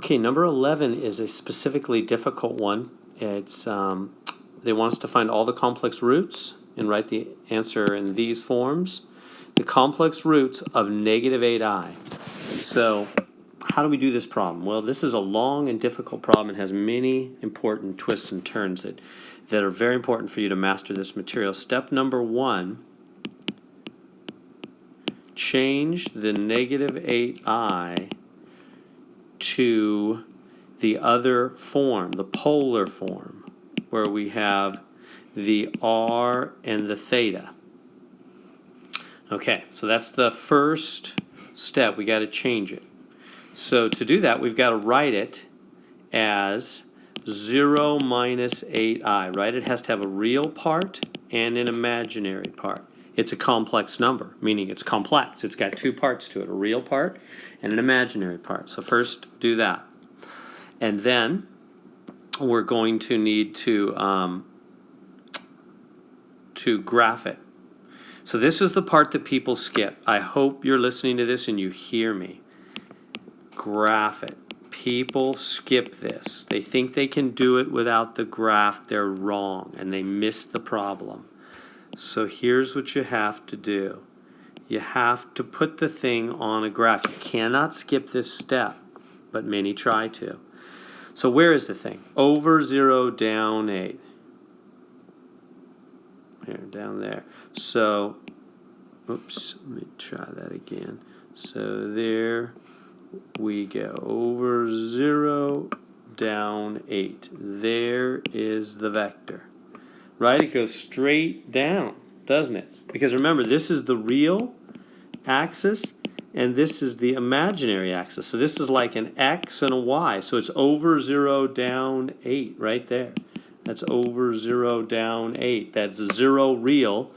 Okay, number 11 is a specifically difficult one. It's they want us to find all the complex roots and write the answer in these forms. The complex roots of negative 8i. So how do we do this problem? Well, this is a long and difficult problem and has many important twists and turns that are very important for you to master this material. Step number 1, change the negative 8i to the other form, the polar form, where we have the r and the theta. Okay, so that's the first step. We got to change it. So to do that, we've got to write it as 0 minus 8i, right? It has to have a real part and an imaginary part. It's a complex number, meaning it's complex. It's got two parts to it, a real part and an imaginary part. So first, do that. And then we're going to need to graph it. So this is the part that people skip. I hope you're listening to this and you hear me. Graph it. People skip this. They think they can do it without the graph. They're wrong and they miss the problem. So here's what you have to do. You have to put the thing on a graph. You cannot skip this step, but many try to. So where is the thing? Over 0, down 8. Here, down there. So, oops, let me try that again. So there we go. Over 0, down 8. There is the vector. Right? It goes straight down, doesn't it? Because remember, this is the real axis, and this is the imaginary axis. So this is like an x and a y. So it's over 0, down 8, right there. That's over 0, down 8. That's 0 real,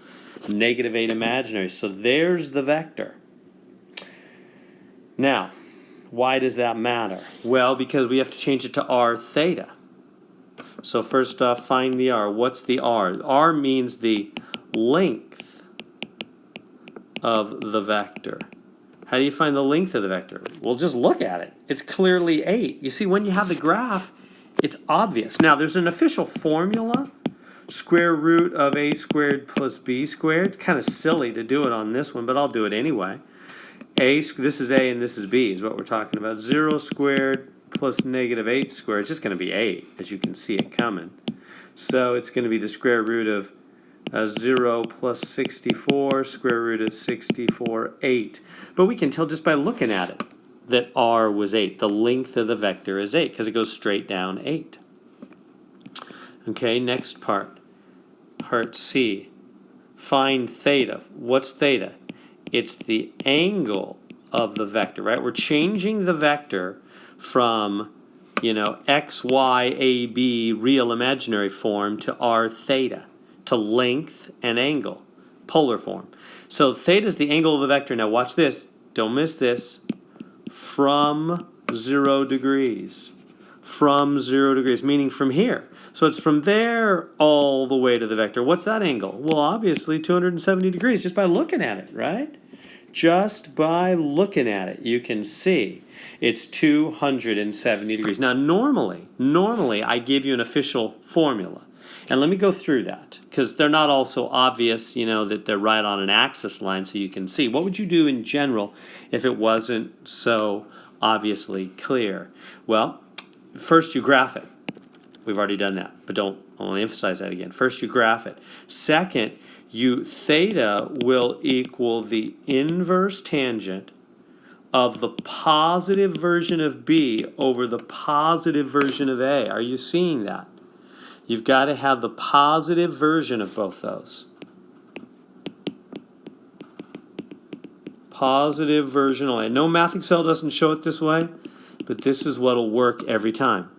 negative 8 imaginary. So there's the vector. Now, why does that matter? Well, because we have to change it to r theta. So first off, find the r. What's the r? R means the length of the vector. How do you find the length of the vector? Well, just look at it. It's clearly 8. You see, when you have the graph, it's obvious. Now, there's an official formula, square root of a squared plus b squared. It's kind of silly to do it on this one, but I'll do it anyway. This is a and this is b is what we're talking about. 0 squared plus negative 8 squared. It's just going to be 8, as you can see it coming. So it's going to be the square root of 0 plus 64, square root of 64, 8. But we can tell just by looking at it that r was 8. The length of the vector is 8 because it goes straight down 8. Okay, next part. Part C. Find theta. What's theta? It's the angle of the vector, right? We're changing the vector from, x, y, a, b, real imaginary form to r theta, to length and angle, polar form. So theta is the angle of the vector. Now watch this. Don't miss this. From 0 degrees. From 0 degrees, meaning from here. So it's from there all the way to the vector. What's that angle? Well, obviously 270 degrees just by looking at it, right? Just by looking at it, you can see it's 270 degrees. Now, normally I give you an official formula. And let me go through that, because they're not all so obvious, that they're right on an axis line so you can see. What would you do in general if it wasn't so obviously clear? Well, first you graph it. We've already done that, but I want to emphasize that again. First you graph it. Second, theta will equal the inverse tangent of the positive version of B over the positive version of A. Are you seeing that? You've got to have the positive version of both those. Positive version only. No Math Excel doesn't show it this way, but this is what will work every time.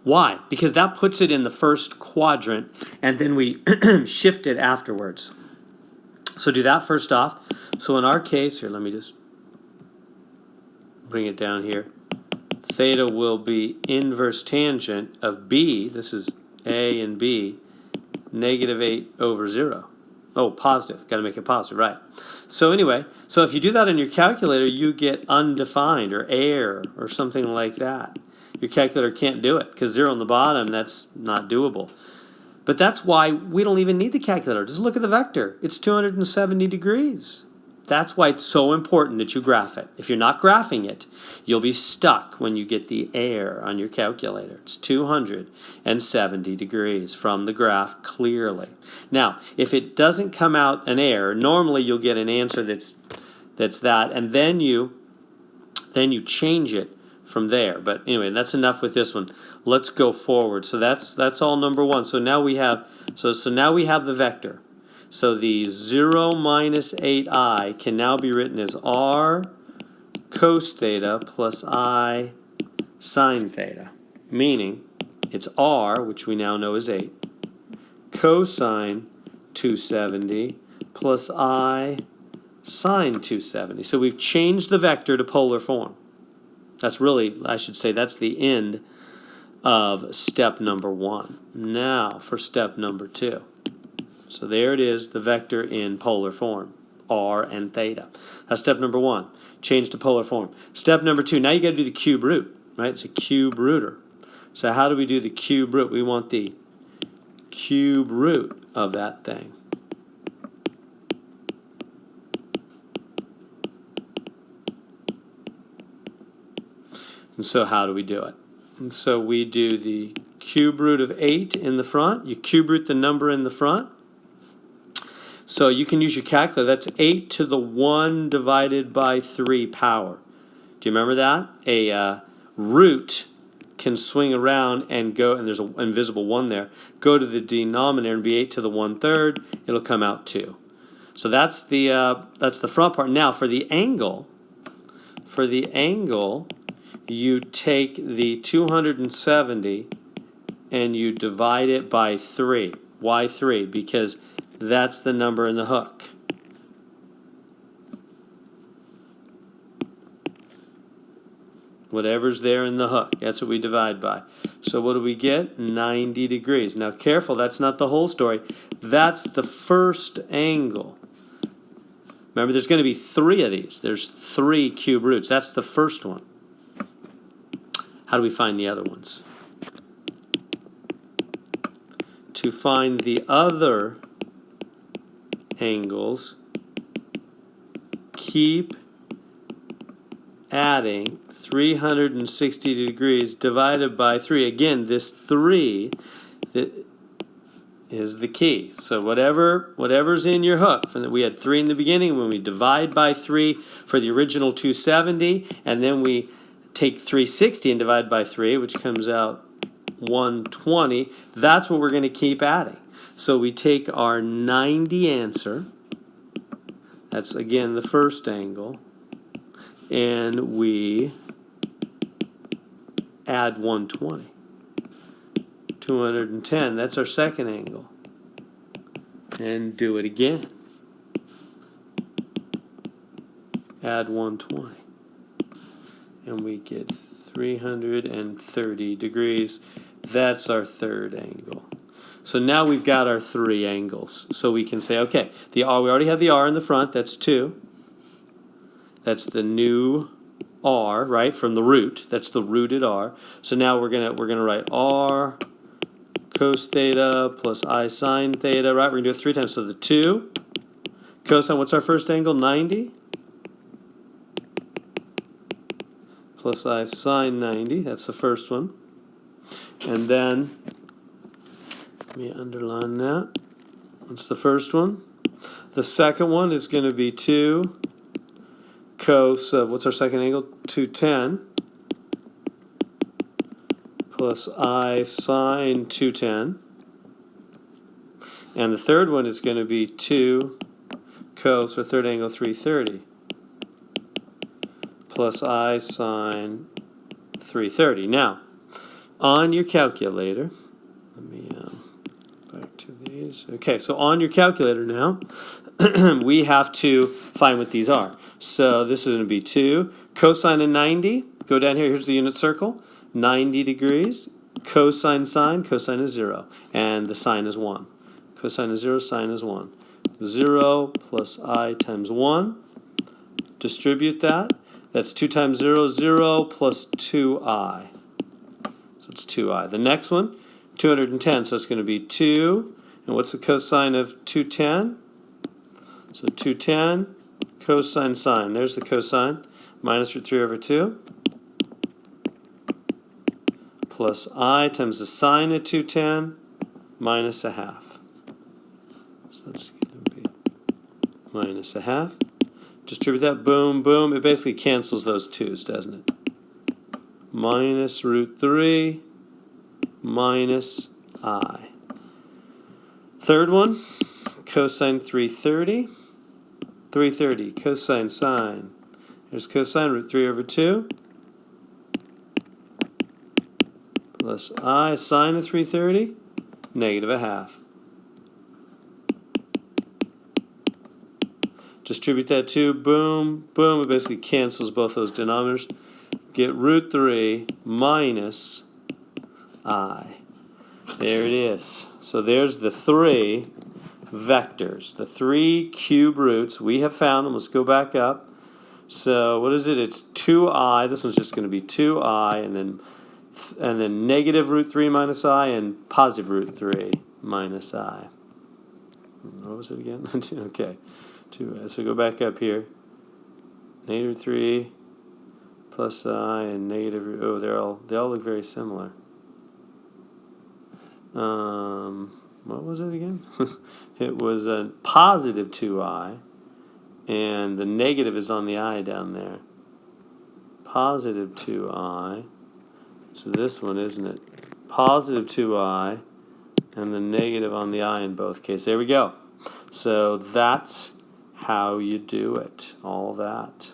Why? Because that puts it in the first quadrant, and then we shift it afterwards. So do that first off. So in our case, here, let me just bring it down here. Theta will be inverse tangent of B, this is A and B, negative 8 over 0. Oh, positive. Got to make it positive, right. So anyway, so if you do that on your calculator, you get undefined or error or something like that. Your calculator can't do it because 0 on the bottom, that's not doable. But that's why we don't even need the calculator. Just look at the vector. It's 270 degrees. That's why it's so important that you graph it. If you're not graphing it, you'll be stuck when you get the error on your calculator. It's 270 degrees from the graph clearly. Now, if it doesn't come out an error, normally you'll get an answer that's that, and then you change it from there. But anyway, that's enough with this one. Let's go forward. So that's all number one. So now we have now we have the vector. So the 0 minus 8I can now be written as r cos theta plus I sine theta, meaning it's r, which we now know is 8, cosine 270 plus I sine 270. So we've changed the vector to polar form. That's really, I should say, that's the end of step number 1. Now for step number 2. So there it is, the vector in polar form, r and theta. That's step number 1, change to polar form. Step number 2, now you got to do the cube root, right? It's a cube rooter. So how do we do the cube root? We want the cube root of that thing. And so how do we do it? And so we do the cube root of 8 in the front. You cube root the number in the front. So you can use your calculator. That's 8 to the 1 divided by 3 power. Do you remember that? A root can swing around and go, and there's an invisible 1 there, go to the denominator and be 8 to the 1/3. It'll come out 2. So that's the front part. Now for the angle, you take the 270 and you divide it by 3. Why 3? Because that's the number in the hook. Whatever's there in the hook, that's what we divide by. So what do we get? 90 degrees. Now careful, that's not the whole story. That's the first angle. Remember, there's going to be 3 of these. There's 3 cube roots. That's the first one. How do we find the other ones? To find the other angles, keep adding 360 degrees divided by 3. Again, this 3 is the key. So whatever's in your hook, we had 3 in the beginning, when we divide by 3 for the original 270, and then we take 360 and divide by 3, which comes out 120, that's what we're going to keep adding. So we take our 90 answer, that's again the first angle, and we add 120. 210, that's our second angle. And do it again. Add 120. And we get 330 degrees. That's our third angle. So now we've got our 3 angles. So we can say, okay, the R, we already have the R in the front, that's 2. That's the new R, right, from the root. That's the rooted R. So now we're gonna write R cos theta plus I sine theta, right? We're gonna do it 3 times. So the 2 cosine, what's our first angle? 90 plus I sine 90. That's the first one. And then let me underline that. That's the first one. The second one is going to be 2 cos of, what's our second angle? 210 plus I sine 210. And the third one is going to be 2 cos, or third angle, 330 plus I sine 330. Now, on your calculator, let me back to these. Okay, so on your calculator now, we have to find what these are. So this is going to be 2 cosine of 90. Go down here. Here's the unit circle. 90 degrees. Cosine sine. Cosine is 0. And the sine is 1. Cosine is 0. Sine is 1. 0 plus I times 1. Distribute that. That's 2 times 0, 0 plus 2I. So it's 2I. The next one, 210, so it's going to be 2. And what's the cosine of 210? So 210, cosine sine. There's the cosine. Minus root 3 over 2. Plus I times the sine of 210 minus a half. So that's going to be minus a half. Distribute that, boom, boom. It basically cancels those 2's, doesn't it? Minus root 3 minus I. Third one, cosine 330. 330, cosine sine. There's cosine root 3 over 2. Plus I sine of 330, negative a half. Distribute that 2, boom, boom. It basically cancels both those denominators. Get root 3 minus I. There it is. So there's the 3 vectors, the 3 cube roots. We have found them. Let's go back up. So what is it? It's 2I. This one's just going to be 2I, and then negative root 3 minus I and positive root 3 minus I. What was it again? Okay. So go back up here. Negative 3 plus I and negative. Oh, they all look very similar. What was it again? It was a positive 2I, and the negative is on the I down there. Positive 2I. So this one, isn't it? Positive 2I, and the negative on the I in both cases. There we go. So that's how you do it, all that.